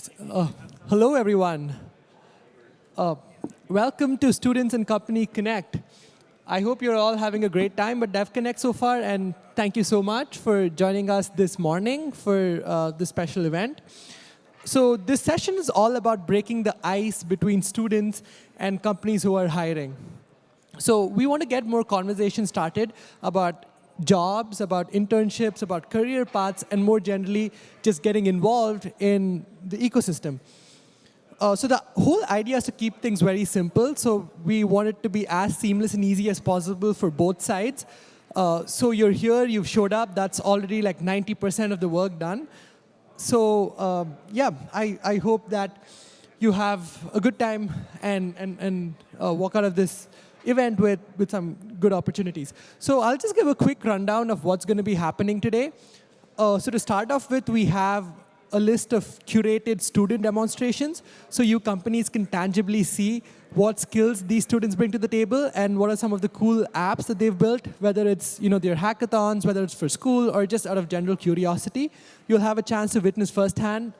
Uh, Hello, everyone. Uh, Welcome to Students and Company Connect. I hope you're all having a great time at DevConnect so far, and thank you so much for joining us this morning for this special event. So this session is all about breaking the ice between students and companies who are hiring. So we want to get more conversation started about jobs, about internships, about career paths, and more generally, just getting involved in the ecosystem. So the whole idea is to keep things very simple. So we want it to be as seamless and easy as possible for both sides. So you're here, you've showed up. That's already like 90% of the work done. So yeah, I hope that you have a good time and walk out of this event with some good opportunities. So I'll just give a quick rundown of what's going to be happening today. So to start off with, we have a list of curated student demonstrations, so you companies can tangibly see what skills these students bring to the table and what are some of the cool apps that they've built, whether it's their hackathons, whether it's for school, or just out of general curiosity. You'll have a chance to witness firsthand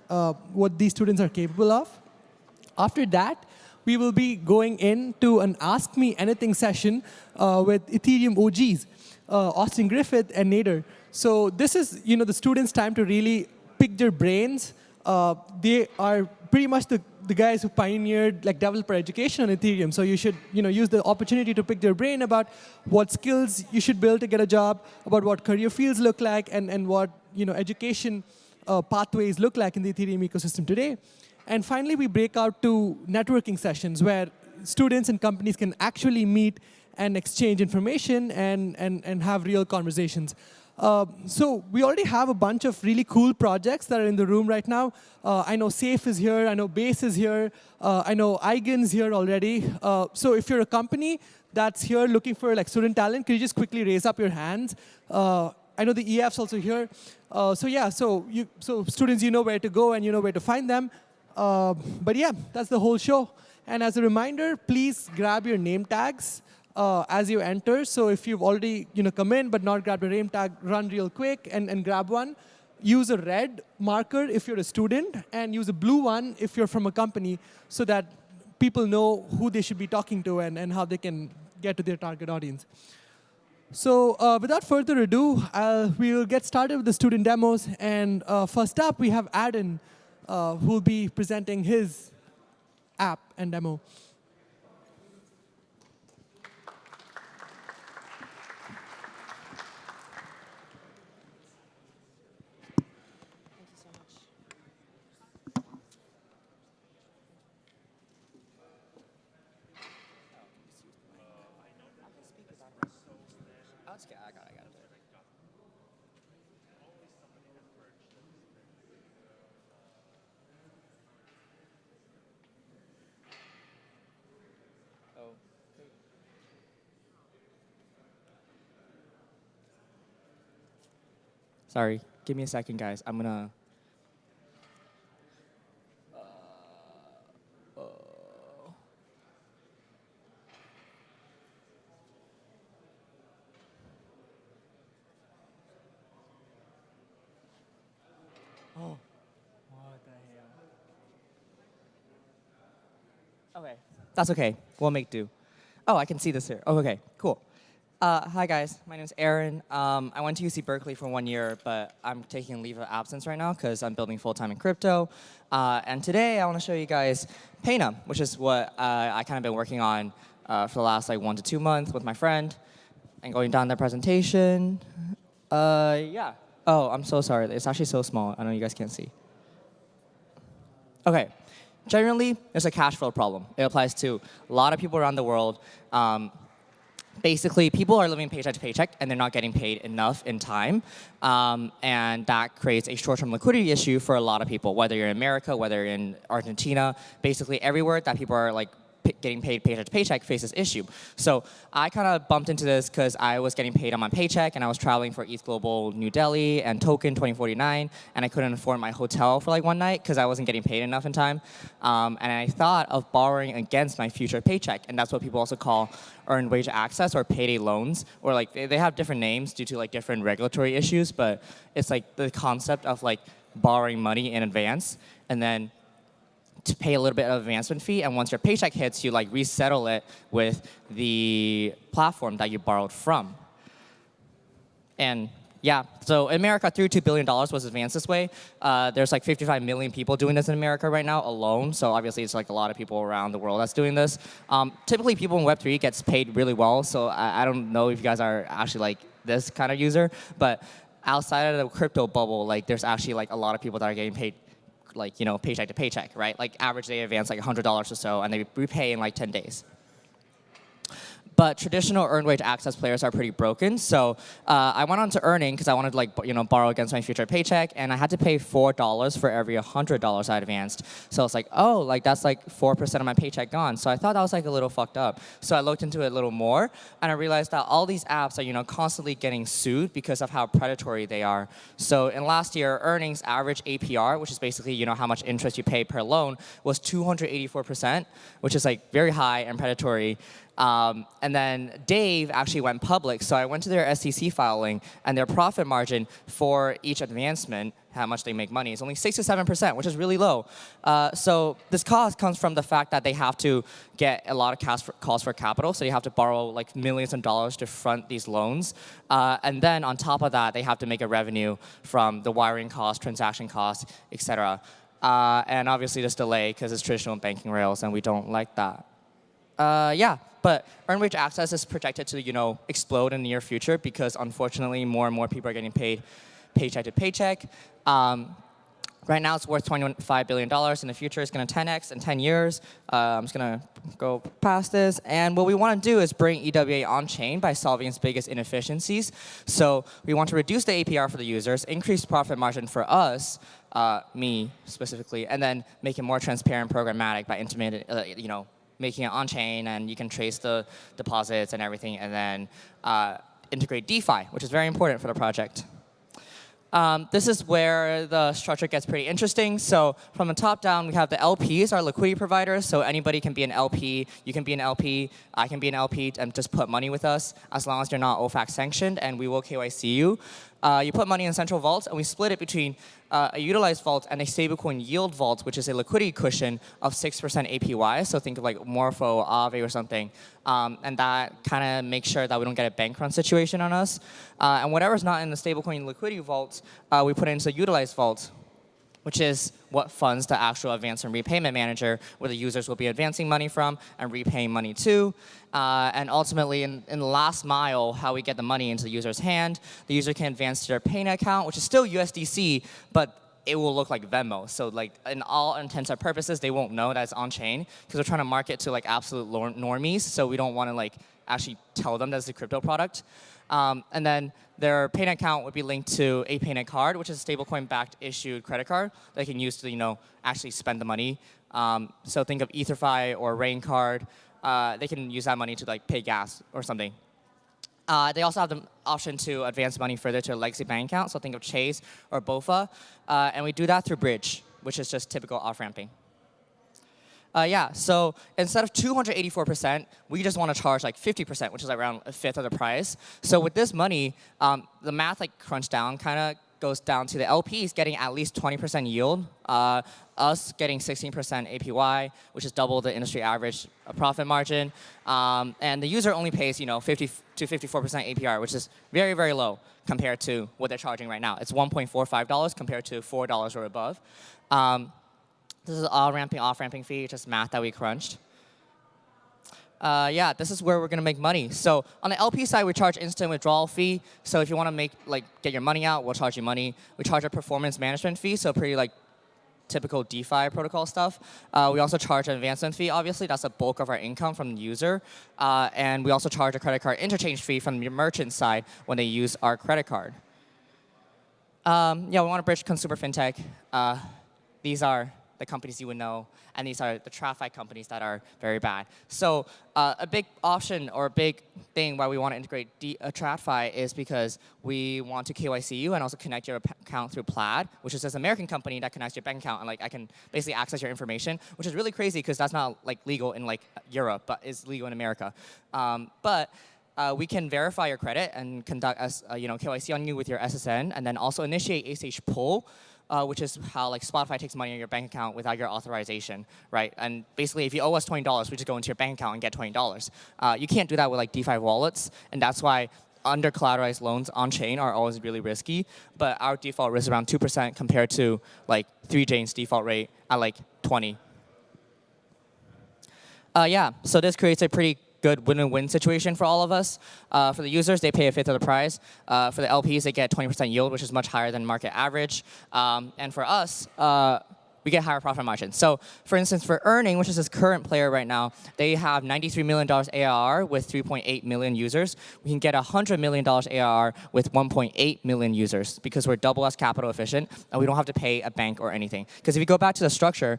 what these students are capable of. After that, we will be going into an Ask Me Anything session with Ethereum OGs, Austin Griffith and Nader. So this is the students' time to really pick their brains. They are pretty much the guys who pioneered developer education on Ethereum. So you should use the opportunity to pick their brain about what skills you should build to get a job, about what career fields look like, and what education pathways look like in the Ethereum ecosystem today. And finally, we break out to networking sessions where students and companies can actually meet and exchange information and have real conversations. So we already have a bunch of really cool projects that are in the room right now. I know Safe is here. I know Base is here. I know Eigen's here already. So if you're a company that's here looking for student talent, can you just quickly raise up your hands? I know the EF's also here. So yeah, so students, you know where to go and you know where to find them. But yeah, that's the whole show. And as a reminder, please grab your name tags as you enter. So if you've already come in but not grabbed a name tag, run real quick and grab one. Use a red marker if you're a student, and use a blue one if you're from a company, so that people know who they should be talking to and how they can get to their target audience. So without further ado, we'll get started with the student demos. And first up, we have Adden, who will be presenting his app and demo. Sorry, give me a second, guys. I'm gonna. Oh, what the hell? Okay, that's okay. We'll make do. Oh, I can see this here. Oh, okay, cool. Hi guys, my name is Aaron. I went to UC Berkeley for 1 year, but I'm taking leave of absence right now because I'm building full-time in crypto. And today I want to show you guys Payum, which is what I kind of been working on for the last 1 to 2 months with my friend. And going down the presentation, yeah. Oh, I'm so sorry. It's actually so small. I know you guys can't see. Okay. Generally, there's a cash flow problem. It applies to a lot of people around the world. Basically, people are living paycheck to paycheck, and they're not getting paid enough in time. And that creates a short-term liquidity issue for a lot of people, whether you're in America, whether you're in Argentina, basically everywhere that people are getting paid paycheck to paycheck face this issue. So I kind of bumped into this because I was getting paid on my paycheck, and I was traveling for East Global New Delhi and Token 2049, and I couldn't afford my hotel for 1 night because I wasn't getting paid enough in time. And I thought of borrowing against my future paycheck, and that's what people also call earned wage access or payday loans, or they have different names due to different regulatory issues, but it's the concept of borrowing money in advance and then to pay a little bit of advancement fee, and once your paycheck hits, you like resettle it with the platform that you borrowed from. And yeah, so in America, $32 billion was advanced this way. There's like 55 million people doing this in America right now alone. So obviously, it's like a lot of people around the world that's doing this. Typically, people in Web3 gets paid really well. So I don't know if you guys are actually like this kind of user, but outside of the crypto bubble, like there's actually like a lot of people that are getting paid, like paycheck to paycheck, right? Like average they advance like $100 or so, and they repay in like 10 days. But traditional earned wage access players are pretty broken. So I went on to Earning because I wanted to like borrow against my future paycheck, and I had to pay $4 for every $100 I advanced. So it's like, oh, like that's like 4% of my paycheck gone. So I thought that was like a little fucked up. So I looked into it a little more, and I realized that all these apps are constantly getting sued because of how predatory they are. So in last year, Earning's average APR, which is basically how much interest you pay per loan, was 284%, which is like very high and predatory. And then Dave actually went public, so I went to their SEC filing, and their profit margin for each advancement, how much they make money, is only 6 to 7%, which is really low. So this cost comes from the fact that they have to get a lot of calls for capital, so you have to borrow like millions of dollars to front these loans. And then on top of that, they have to make a revenue from the wiring costs, transaction costs, etc. And obviously this delay because it's traditional banking rails, and we don't like that. Yeah, but earned wage access is projected to, explode in the near future because unfortunately more and more people are getting paid paycheck to paycheck. Right now it's worth $25 billion. In the future it's going to 10x in 10 years. I'm just going to go past this. And what we want to do is bring EWA on-chain by solving its biggest inefficiencies. So we want to reduce the APR for the users, increase profit margin for us, me specifically, and then make it more transparent programmatic by making it on-chain, and you can trace the deposits and everything, and then integrate DeFi, which is very important for the project. This is where the structure gets pretty interesting. So from the top down, we have the LPs, our liquidity providers. So anybody can be an LP. You can be an LP. I can be an LP and just put money with us as long as you're not OFAC sanctioned, and we will KYC you. You put money in central vaults, and we split it between a utilized vault and a stablecoin yield vault, which is a liquidity cushion of 6% APY. So think of like Morpho, Aave, or something. And that kind of makes sure that we don't get a bank run situation on us. And whatever's not in the stablecoin liquidity vault, we put it into the utilized vault, which is what funds the actual advance and repayment manager, where the users will be advancing money from and repaying money to. And ultimately, in the last mile, how we get the money into the user's hand, the user can advance to their Payday account, which is still USDC, but it will look like Venmo. So like in all intents and purposes, they won't know that it's on-chain because we're trying to market to like absolute normies, so we don't want to like actually tell them that's a crypto product. And then their Payday account would be linked to a Payday card, which is a stablecoin-backed issued credit card they can use to actually spend the money. So think of EtherFi or Rain card. They can use that money to like pay gas or something. They also have the option to advance money further to a legacy bank account. So think of Chase or BOFA. And we do that through Bridge, which is just typical off-ramping. Yeah, so instead of 284%, we just want to charge like 50%, which is around a fifth of the price. So with this money, the math like crunch down kind of goes down to the LPs getting at least 20% yield, us getting 16% APY, which is double the industry average profit margin, and the user only pays 50 to 54% APR, which is very, very low compared to what they're charging right now. It's $1.45 compared to $4 or above. This is all ramping, off-ramping fee, just math that we crunched. Yeah, this is where we're gonna make money. So on the LP side, we charge instant withdrawal fee. So if you wanna get your money out, we'll charge you money. We charge a performance management fee, so pretty like typical DeFi protocol stuff. We also charge an advancement fee, obviously. That's the bulk of our income from the user. And we also charge a credit card interchange fee from the merchant side when they use our credit card. Yeah, we wanna bridge consumer fintech. These are the companies you would know, and these are the TradFi companies that are very bad. So a big option or a big thing why we want to integrate TradFi is because we want to KYC you and also connect your account through Plaid, which is this American company that connects your bank account, and like I can basically access your information, which is really crazy because that's not like legal in like Europe, but is legal in America. But we can verify your credit and conduct KYC on you with your SSN, and then also initiate ACH pull. which is how like Spotify takes money in your bank account without your authorization, right? And basically, if you owe us $20, we just go into your bank account and get $20. You can't do that with like DeFi wallets, and that's why under collateralized loans on chain are always really risky. But our default risk is around 2% compared to like 3chain's default rate at like 20. Yeah, so this creates a pretty good win-win situation for all of us. For the users, they pay a fifth of the price. For the LPs, they get 20% yield, which is much higher than market average. And for us, we get higher profit margins. So for instance, for Earning, which is this current player right now, they have $93 million ARR with 3.8 million users. We can get $100 million ARR with 1.8 million users because we're double as capital efficient and we don't have to pay a bank or anything. Because if you go back to the structure,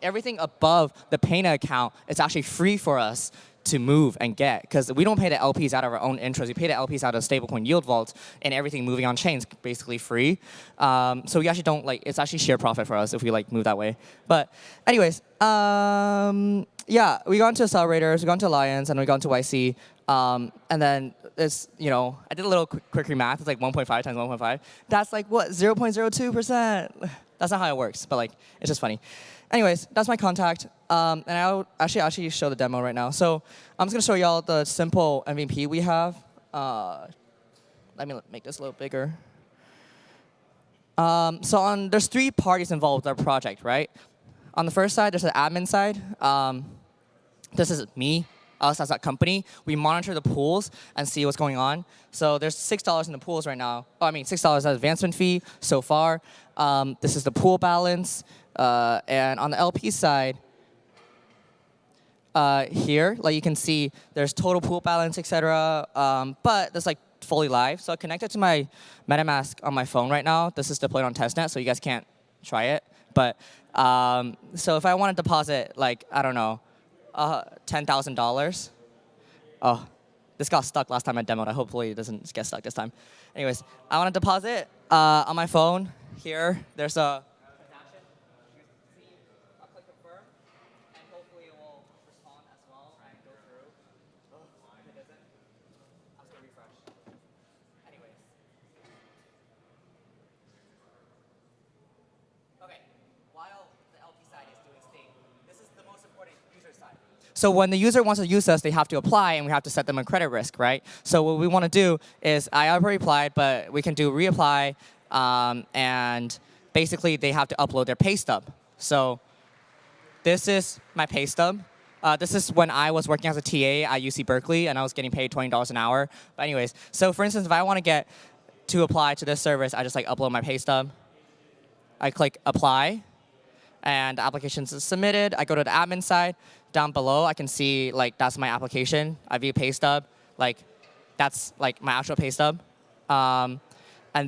everything above the Payna account is actually free for us to move and get, because we don't pay the LPs out of our own interest. We pay the LPs out of stablecoin yield vaults, and everything moving on chain is basically free. So we actually don't like, it's actually sheer profit for us if we like move that way. But anyways, yeah, we got into accelerators, we got into Alliance, and we got into YC. And then it's, you know, I did a little quick math. It's like 1.5 times 1.5. That's like what, 0.02%? That's not how it works, but like it's just funny. Anyways, that's my contact. And I'll actually show the demo right now. So I'm just going to show y'all the simple MVP we have. Let me make this a little bigger. So there's 3 parties involved with our project, right? On the first side, there's an admin side. This is me, us as a company. We monitor the pools and see what's going on. So there's $6 in the pools right now. Oh, I mean, $6 as advancement fee so far. This is the pool balance. And on the LP side, here, like you can see, there's total pool balance, etc. But that's like fully live. So I connected to my MetaMask on my phone right now. This is deployed on testnet, so you guys can't try it. But so if I want to deposit, like, I don't know, $10,000. Oh, this got stuck last time I demoed. Hopefully it doesn't get stuck this time. Anyways, I want to deposit on my phone. Here, there's a transaction. I'll click confirm, and hopefully it will respond as well and go through. If it doesn't, I'll just refresh. Anyways. Okay, while the LP side is doing its thing, this is the most important user side. So when the user wants to use us, they have to apply, and we have to set them a credit risk, right? So what we want to do is, I already applied, but we can do reapply, and basically they have to upload their pay stub. So this is my pay stub. This is when I was working as a TA at UC Berkeley, and I was getting paid $20 an hour. But anyways, so for instance, if I want to get to apply to this service, I just like upload my pay stub. I click apply, and the application is submitted. I go to the admin side. Down below, I can see like that's my application. I view pay stub. Like that's like my actual pay stub. And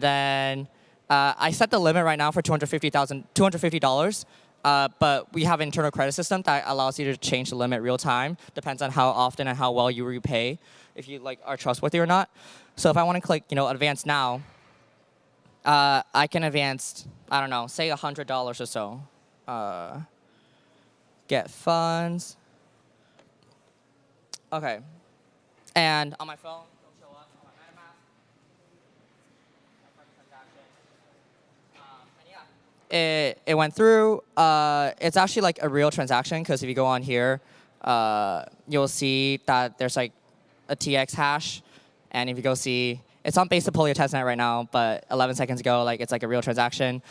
then I set the limit right now for $250. But we have an internal credit system that allows you to change the limit real time. Depends on how often and how well you repay, if you like are trustworthy or not. So if I want to click, advance now, I can advance, I don't know, say $100 or so. Get funds. Okay. And on my phone, it'll show up on my MetaMask. And yeah, it went through. It's actually like a real transaction, because if you go on here, you'll see that there's like a TX hash. And if you go see, it's on base deploy testnet right now, but 11 seconds ago, like it's like a real transaction.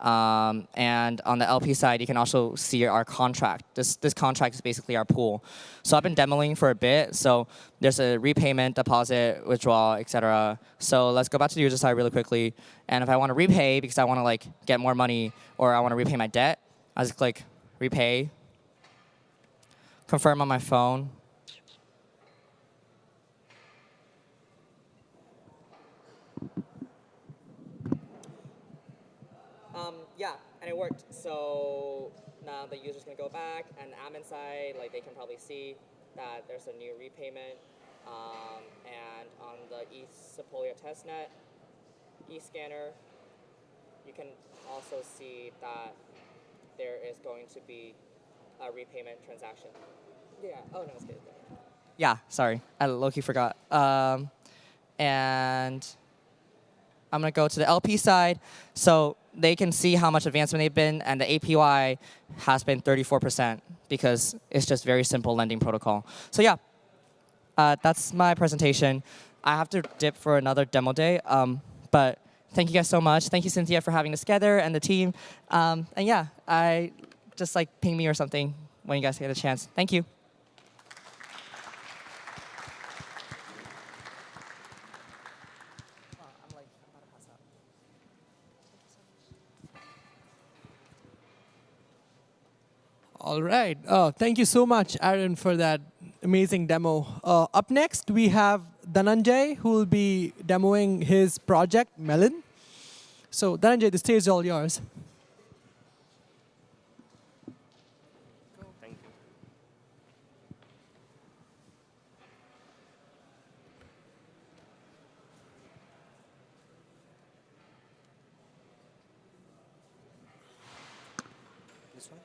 And on the LP side, you can also see our contract. This contract is basically our pool. So I've been demoing for a bit. So there's a repayment, deposit, withdrawal, etc. So let's go back to the user side really quickly. And if I want to repay because I want to like get more money, or I want to repay my debt, I just click repay, confirm on my phone. Yeah, and it worked. So now the user's gonna go back, and the admin side, like they can probably see that there's a new repayment. And on the eSepolia testnet, eScanner, you can also see that there is going to be a repayment transaction. Yeah. Oh no, it's good. Yeah. Sorry, I low-key forgot. And I'm gonna go to the LP side. So they can see how much advancement they've been, and the APY has been 34% because it's just very simple lending protocol. So yeah, that's my presentation. I have to dip for another demo day, but thank you guys so much. Thank you, Cynthia, for having us together and the team. And yeah, I just like ping me or something when you guys get a chance. Thank you. All right. Thank you so much, Aaron, for that amazing demo. Up next, we have Danjay, who will be demoing his project, Melon. So, Danjay, the stage is all yours. Thank you. This one?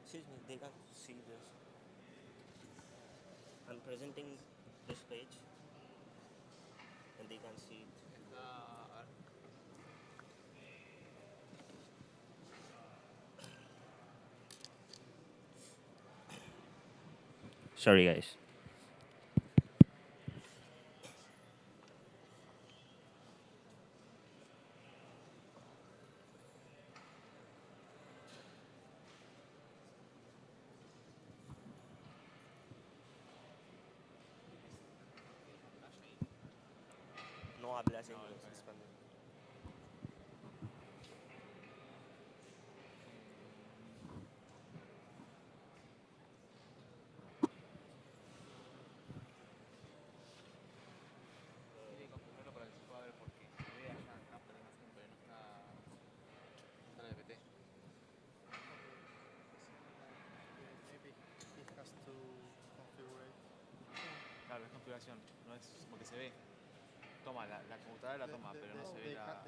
Excuse me, they can't see this. I'm presenting this page and they can't see it. Sorry, guys. No hablas inglés, español. Claro, es configuración, no es como que se ve. Toma, la computadora la toma, pero no se ve la...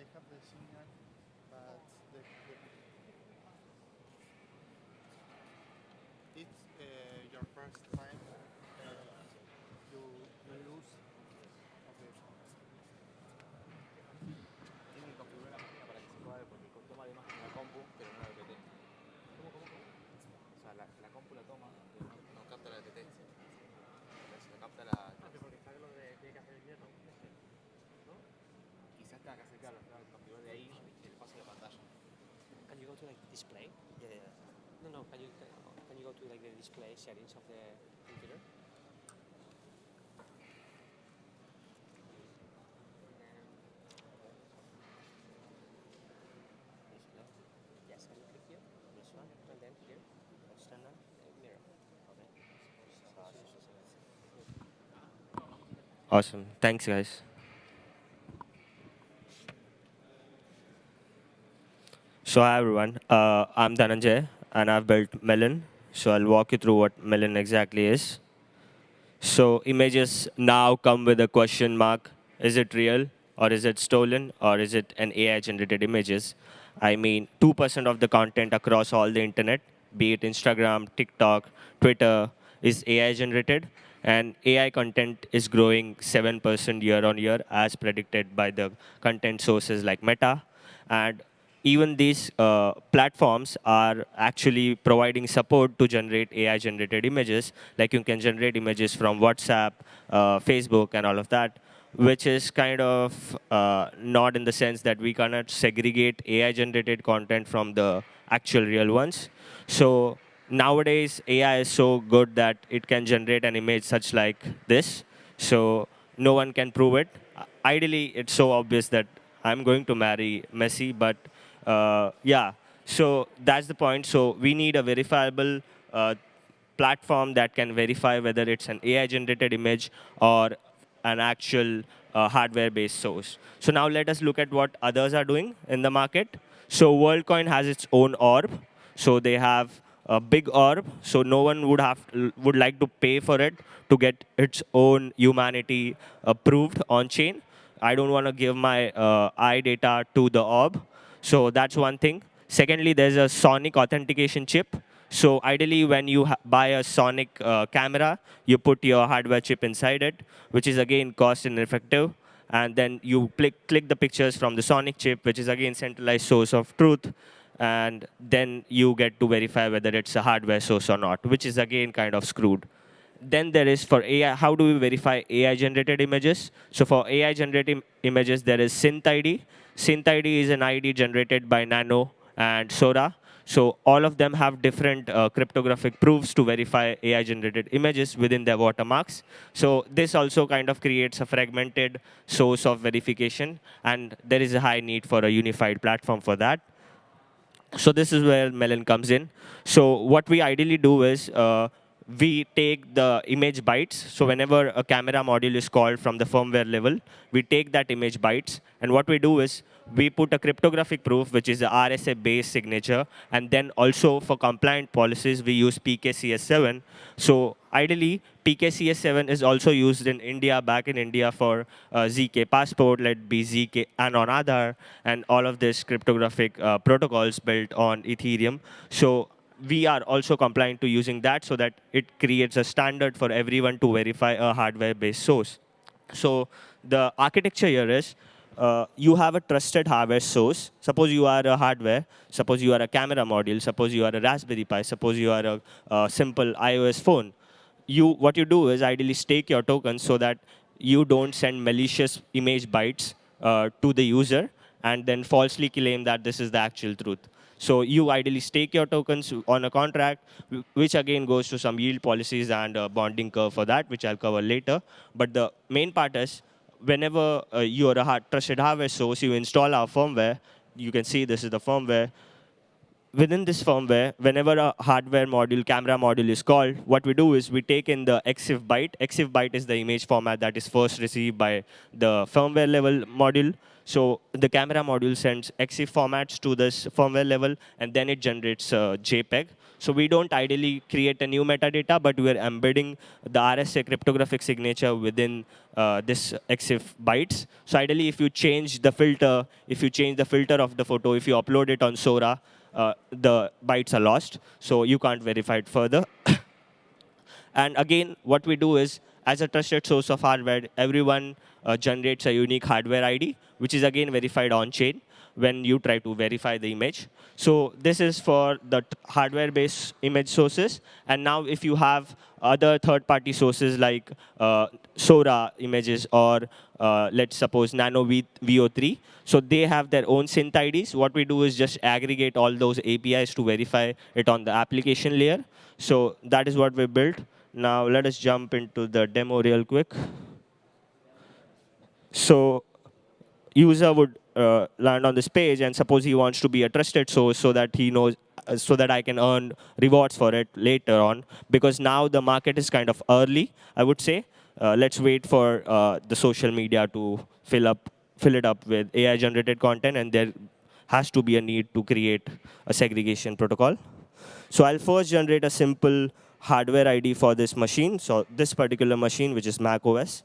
It's your first time you use. Okay. Tiene que configurar la máquina para que se pueda ver, porque toma la imagen de la compu, pero no la VPT. ¿Cómo? O sea, la compu la toma, pero no capta la VPT. La capta la... Porque está lo de tiene que hacer el hierro. ¿No? Quizás tenga que acercarlo, claro, configurar de ahí y le paso la pantalla. Can you go to like display? Yeah. No. Can you go to like the display settings of the computer? Display. Yes. Can you click here? This one, and then here. External mirror. Okay. Awesome. Thanks, guys. So hi everyone, I'm Danjay and I've built Melon. So I'll walk you through what Melon exactly is. So images now come with a question mark. Is it real or is it stolen or is it an AI generated images? I mean, 2% of the content across all the internet, be it Instagram, TikTok, Twitter, is AI generated. And AI content is growing 7% year on year as predicted by the content sources like Meta. And even these platforms are actually providing support to generate AI-generated images. Like you can generate images from WhatsApp, Facebook, and all of that, which is kind of not in the sense that we cannot segregate AI-generated content from the actual real ones. So nowadays, AI is so good that it can generate an image such like this. So no one can prove it. Ideally, it's so obvious that I'm going to marry Messi, but yeah, so that's the point. So we need a verifiable platform that can verify whether it's an AI-generated image or an actual hardware-based source. So now let us look at what others are doing in the market. So Worldcoin has its own orb. So they have a big orb. So no one would like to pay for it to get its own humanity approved on chain. I don't want to give my eye data to the orb. So that's one thing. Secondly, there's a sonic authentication chip. So ideally, when you buy a sonic camera, you put your hardware chip inside it, which is again cost ineffective. And then you click the pictures from the sonic chip, which is again centralized source of truth. And then you get to verify whether it's a hardware source or not, which is again kind of screwed. Then there is for AI, how do we verify AI-generated images? So for AI-generated images, there is Synth ID. Synth ID is an ID generated by Nano and Sora. So all of them have different cryptographic proofs to verify AI-generated images within their watermarks. So this also kind of creates a fragmented source of verification, and there is a high need for a unified platform for that. So this is where Melon comes in. So what we ideally do is we take the image bytes. So whenever a camera module is called from the firmware level, we take that image bytes. And what we do is we put a cryptographic proof, which is a RSA-based signature. And then also for compliant policies, we use PKCS7. So ideally, PKCS7 is also used in India, back in India for ZK passport, let be ZK and on Aadhaar, and all of this cryptographic protocols built on Ethereum. So we are also compliant to using that so that it creates a standard for everyone to verify a hardware-based source. So the architecture here is you have a trusted hardware source. Suppose you are a hardware. Suppose you are a camera module. Suppose you are a Raspberry Pi. Suppose you are a simple iOS phone. What you do is ideally stake your tokens so that you don't send malicious image bytes to the user and then falsely claim that this is the actual truth. So you ideally stake your tokens on a contract, which again goes to some yield policies and a bonding curve for that, which I'll cover later. But the main part is whenever you are a trusted hardware source, you install our firmware. You can see this is the firmware. Within this firmware, whenever a hardware module, camera module is called, what we do is we take in the EXIF byte. EXIF byte is the image format that is first received by the firmware level module. So the camera module sends EXIF formats to this firmware level, and then it generates JPEG. So we don't ideally create a new metadata, but we are embedding the RSA cryptographic signature within this EXIF bytes. So ideally, if you change the filter, of the photo, if you upload it on Sora, the bytes are lost, so you can't verify it further. And again, what we do is, as a trusted source of hardware, everyone generates a unique hardware ID, which is again verified on-chain when you try to verify the image. So this is for the hardware-based image sources. And now if you have other third-party sources like Sora images or let's suppose Nano VO3, so they have their own synth IDs. What we do is just aggregate all those APIs to verify it on the application layer. So that is what we built. Now let us jump into the demo real quick. So user would land on this page, and suppose he wants to be a trusted source so that he knows, so that I can earn rewards for it later on. Because now the market is kind of early, I would say. Let's wait for the social media to fill it up with AI-generated content, and there has to be a need to create a segregation protocol. So I'll first generate a simple hardware ID for this machine. So this particular machine, which is Mac OS.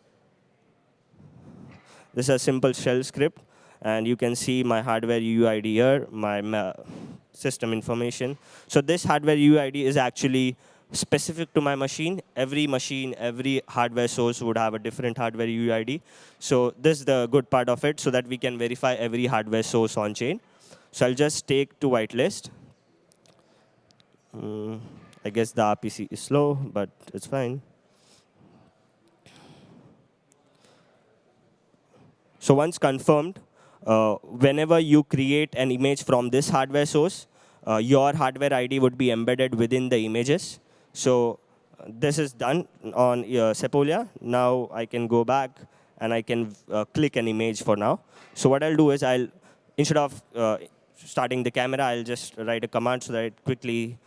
This is a simple shell script. And you can see my hardware UUID here, my system information. So this hardware UUID is actually specific to my machine. Every machine, every hardware source would have a different hardware UUID. So this is the good part of it, so that we can verify every hardware source on chain. So I'll just take to whitelist. I guess the RPC is slow, but it's fine. So once confirmed, whenever you create an image from this hardware source, your hardware ID would be embedded within the images. So this is done on Sepolia. Now I can go back and I can click an image for now. So what I'll do is instead of starting the camera, I'll just write a command so that it quickly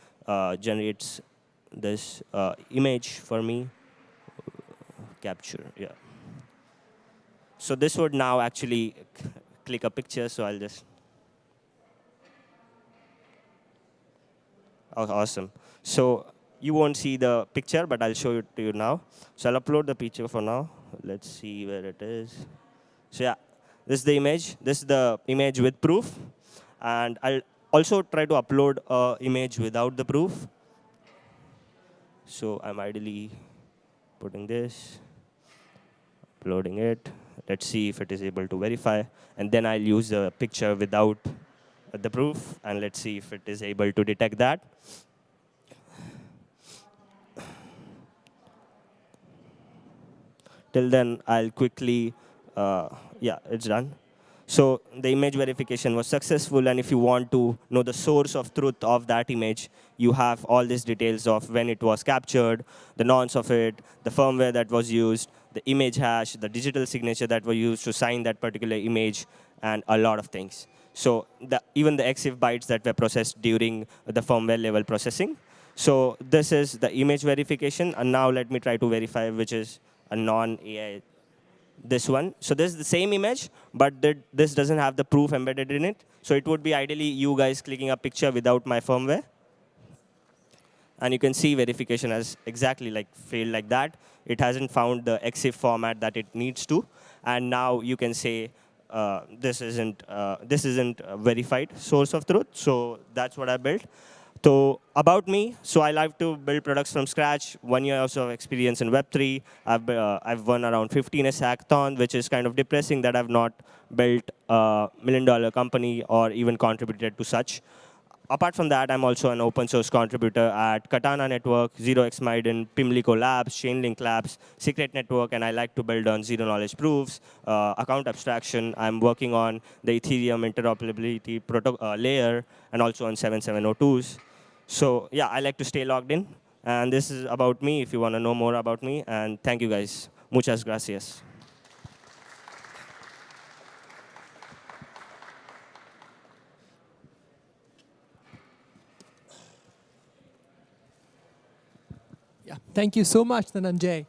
generates this image for me. Capture, yeah. So this would now actually click a picture, so I'll just. Oh, awesome. So you won't see the picture, but I'll show it to you now. So I'll upload the picture for now. Let's see where it is. So yeah, this is the image. This is the image with proof. And I'll also try to upload an image without the proof. So I'm ideally putting this, uploading it. Let's see if it is able to verify. And then I'll use the picture without the proof. And let's see if it is able to detect that. Till then, I'll quickly, yeah, it's done. So the image verification was successful, and if you want to know the source of truth of that image, you have all these details of when it was captured, the nonce of it, the firmware that was used, the image hash, the digital signature that was used to sign that particular image, and a lot of things. So even the EXIF bytes that were processed during the firmware level processing. So this is the image verification, and now let me try to verify which is a non-AI, this one. So this is the same image, but this doesn't have the proof embedded in it. So it would be ideally you guys clicking a picture without my firmware. And you can see verification has exactly like failed like that. It hasn't found the EXIF format that it needs to. And now you can say this isn't a verified source of truth. So that's what I built. So about me, so I like to build products from scratch. 1 year or so of experience in Web3. I've won around 15 hackathon, which is kind of depressing that I've not built a $1 million company or even contributed to such. Apart from that, I'm also an open source contributor at Katana Network, 0x Maiden, Pimlico Labs, Chainlink Labs, Secret Network, and I like to build on zero knowledge proofs, account abstraction. I'm working on the Ethereum interoperability layer and also on 7702s. So yeah, I like to stay logged in. And this is about me if you want to know more about me. And thank you guys. Muchas gracias. Yeah, thank you so much, Danjay.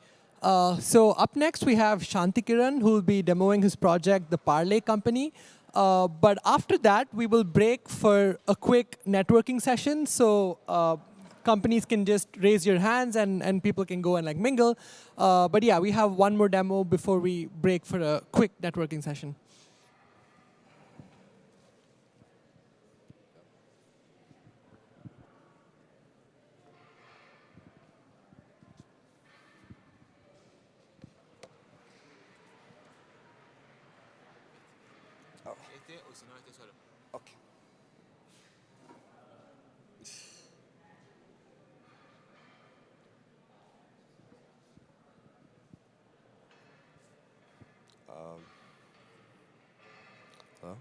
So up next, we have Shantikiran, who will be demoing his project, the Parley Company. But after that, we will break for a quick networking session. So companies can just raise your hands, and people can go and like mingle. But yeah, we have one more demo before we break for a quick networking session. Este o si no, este solo. Okay. Hello?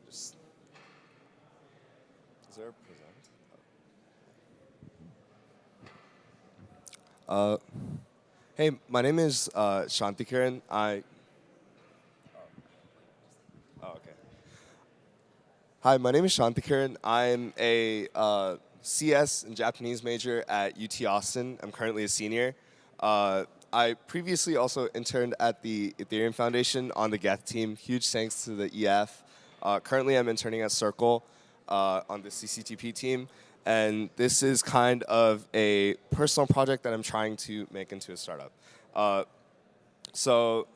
Just, is there a present? Hey, my name is Shantikiran. Oh, okay. Hi, my name is Shantikiran. I'm a CS and Japanese major at UT Austin. I'm currently a senior. I previously also interned at the Ethereum Foundation on the Geth team. Huge thanks to the EF. Currently, I'm interning at Circle on the CCTP team. And this is kind of a personal project that I'm trying to make into a startup. So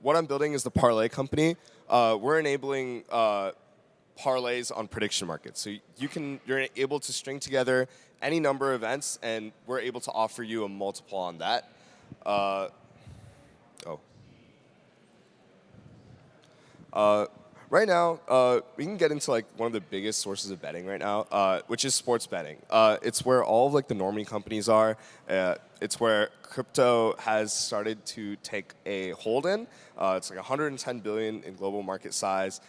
what I'm building is the Parlay Company. We're enabling parlays on prediction markets. So you're able to string together any number of events, and we're able to offer you a multiple on that. Right now, we can get into like one of the biggest sources of betting right now, which is sports betting. It's where all of like the normie companies are. It's where crypto has started to take a hold in. It's like 110 billion in global market size.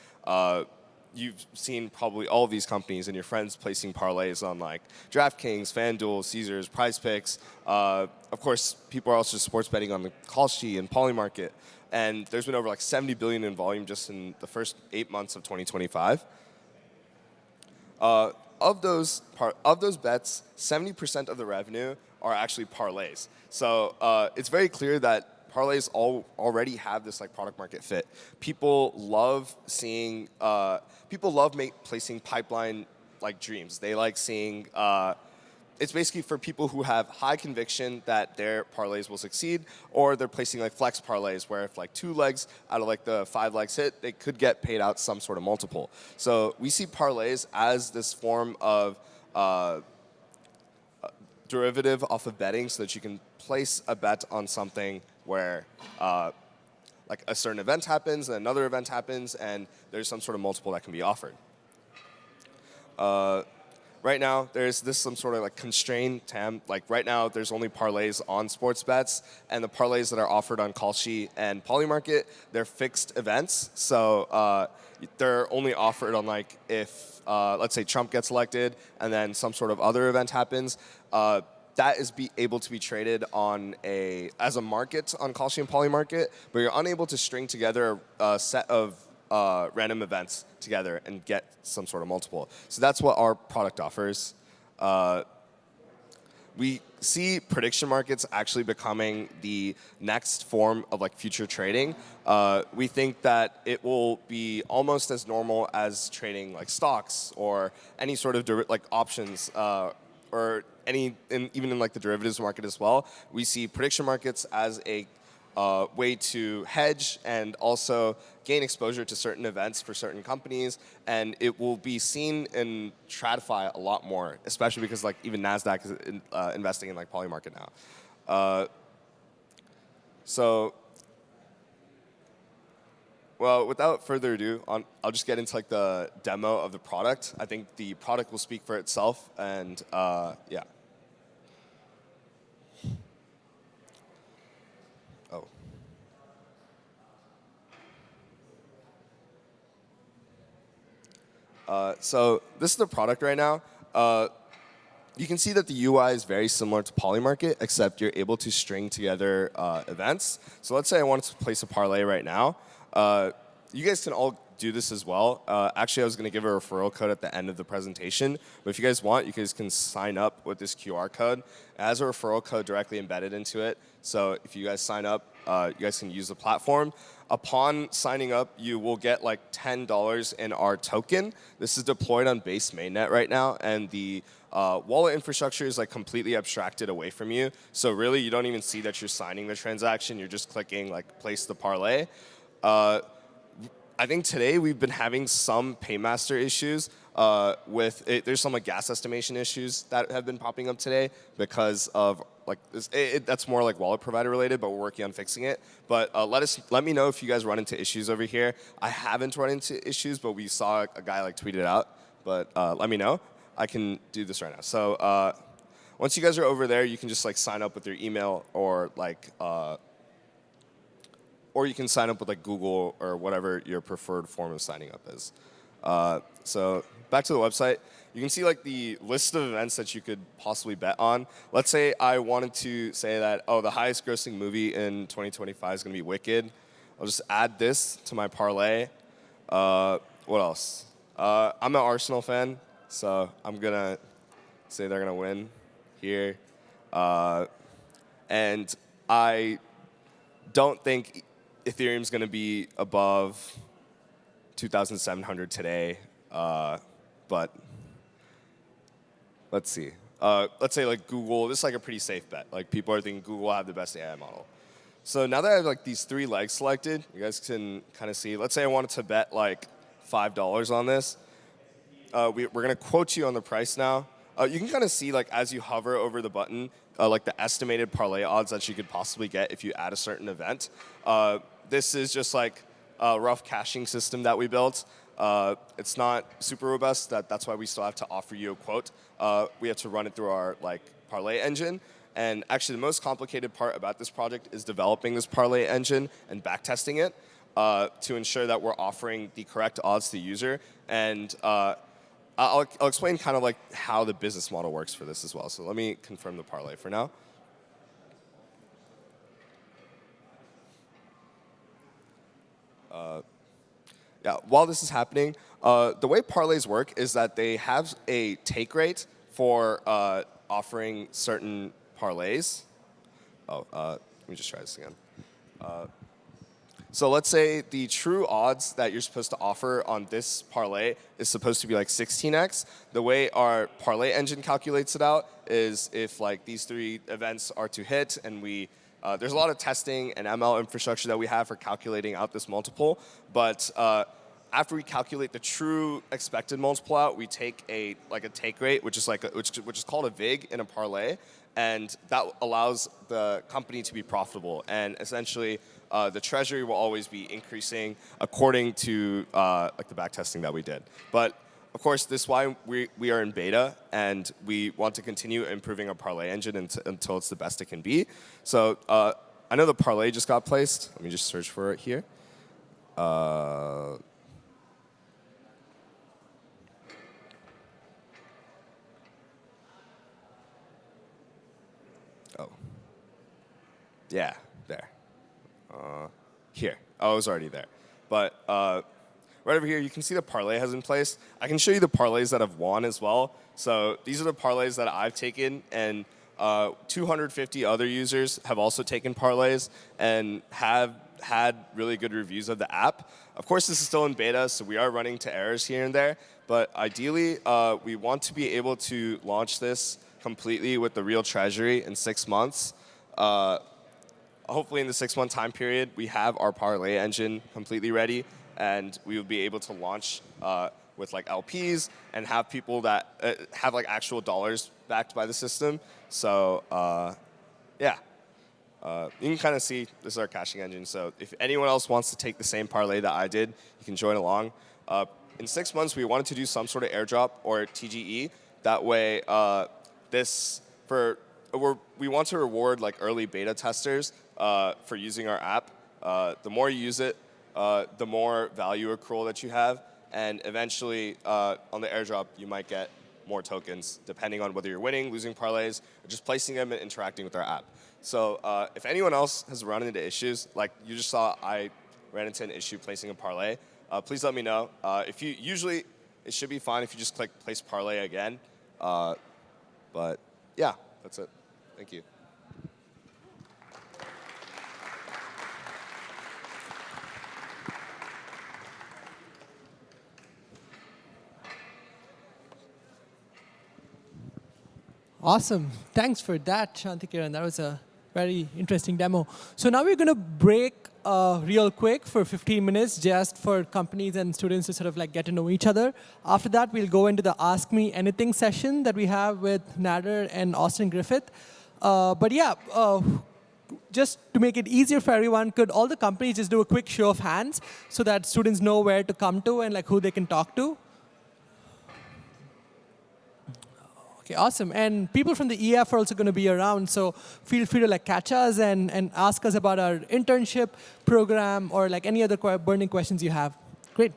You've seen probably all of these companies and your friends placing parlays on like DraftKings, FanDuel, Caesars, Prize Picks. Of course, people are also sports betting on the Kalshi and Poly Market. And there's been over like 70 billion in volume just in the first 8 months of 2025. Of those bets, 70% of the revenue are actually parlays. So it's very clear that parlays already have this like product market fit. People love seeing, placing pipeline like dreams. They like seeing it's basically for people who have high conviction that their parlays will succeed, or they're placing like flex parlays where if like 2 legs out of like the 5 legs hit, they could get paid out some sort of multiple. So we see parlays as this form of derivative off of betting, so that you can place a bet on something where like a certain event happens and another event happens, and there's some sort of multiple that can be offered. Right now, there's some sort of like constrained TAM. Like right now, there's only parlays on sports bets, and the parlays that are offered on Kalshi and Polymarket, they're fixed events. So they're only offered on like if, let's say Trump gets elected and then some sort of other event happens, that is able to be traded on as a market on Kalshi and Polymarket, but you're unable to string together a set of random events together and get some sort of multiple. So that's what our product offers. We see prediction markets actually becoming the next form of like future trading. We think that it will be almost as normal as trading like stocks or any sort of like options or even in like the derivatives market as well. We see prediction markets as a way to hedge and also gain exposure to certain events for certain companies, and it will be seen in TradFi a lot more, especially because like even Nasdaq is investing in like Polymarket now. Well, without further ado, I'll just get into like the demo of the product. I think the product will speak for itself, and yeah. So this is the product right now. You can see that the UI is very similar to Polymarket, except you're able to string together events. So let's say I wanted to place a parlay right now. You guys can all do this as well. Actually, I was going to give a referral code at the end of the presentation. But if you guys want, you guys can sign up with this QR code. It has a referral code directly embedded into it. So if you guys sign up, you guys can use the platform. Upon signing up, you will get like $10 in our token. This is deployed on base mainnet right now, and the wallet infrastructure is like completely abstracted away from you. So really, you don't even see that you're signing the transaction. You're just clicking like place the parlay. I think today we've been having some paymaster issues with it. There's some like gas estimation issues that have been popping up today because of like this, that's more like wallet provider related, but we're working on fixing it. But let me know if you guys run into issues over here. I haven't run into issues, but we saw a guy like tweet it out. But let me know. I can do this right now. So once you guys are over there, you can just like sign up with your email or like. Or you can sign up with like Google or whatever your preferred form of signing up is. So back to the website, you can see like the list of events that you could possibly bet on. Let's say I wanted to say that, oh, the highest grossing movie in 2025 is going to be Wicked. I'll just add this to my parlay. What else? I'm an Arsenal fan, so I'm going to say they're going to win here. And I don't think Ethereum's going to be above 2,700 today, but let's see. Let's say like Google, this is like a pretty safe bet. Like people are thinking Google will have the best AI model. So now that I have like these 3 legs selected, you guys can kind of see. Let's say I wanted to bet like $5 on this. We're going to quote you on the price now. You can kind of see like as you hover over the button, like the estimated parlay odds that you could possibly get if you add a certain event. This is just like a rough caching system that we built. It's not super robust. That's why we still have to offer you a quote. We have to run it through our like parlay engine. And actually, the most complicated part about this project is developing this parlay engine and backtesting it to ensure that we're offering the correct odds to the user. And I'll explain kind of like how the business model works for this as well. So let me confirm the parlay for now. Yeah, while this is happening, the way parlays work is that they have a take rate for offering certain parlays. Oh, let me just try this again. So let's say the true odds that you're supposed to offer on this parlay is supposed to be like 16x. The way our parlay engine calculates it out is if like these 3 events are to hit, and there's a lot of testing and ML infrastructure that we have for calculating out this multiple, but after we calculate the true expected multiple out, we take a take rate, which is which is called a VIG in a parlay, and that allows the company to be profitable. And essentially, the treasury will always be increasing according to like the back testing that we did. But of course, this is why we are in beta, and we want to continue improving our parlay engine until it's the best it can be. So I know the parlay just got placed. Let me just search for it here. Yeah, there. Here. Oh, it was already there. But right over here, you can see the parlay has been placed. I can show you the parlays that have won as well. So these are the parlays that I've taken, and 250 other users have also taken parlays and have had really good reviews of the app. Of course, this is still in beta, so we are running into errors here and there. But ideally, we want to be able to launch this completely with the real treasury in 6 months. Hopefully in the 6-month time period, we have our parlay engine completely ready, and we will be able to launch with like LPs and have people that have like actual dollars backed by the system. So yeah, you can kind of see this is our caching engine. So if anyone else wants to take the same parlay that I did, you can join along. In 6 months, we wanted to do some sort of airdrop or TGE. That way, we want to reward like early beta testers for using our app. The more you use it, the more value accrual that you have, and eventually on the airdrop you might get more tokens depending on whether you're winning, losing parlays, or just placing them and interacting with our app. So if anyone else has run into issues, like you just saw I ran into an issue placing a parlay, please let me know. Usually it should be fine if you just click place parlay again. But yeah, that's it. Thank you. Awesome. Thanks for that, Shantikiran. That was a very interesting demo. So now we're going to break real quick for 15 minutes just for companies and students to sort of like get to know each other. After that, we'll go into the Ask Me Anything session that we have with Nader and Austin Griffith. But yeah, just to make it easier for everyone, could all the companies just do a quick show of hands so that students know where to come to and like who they can talk to? Okay, awesome. And people from the EF are also going to be around, so feel free to like catch us and ask us about our internship program or like any other burning questions you have. Great.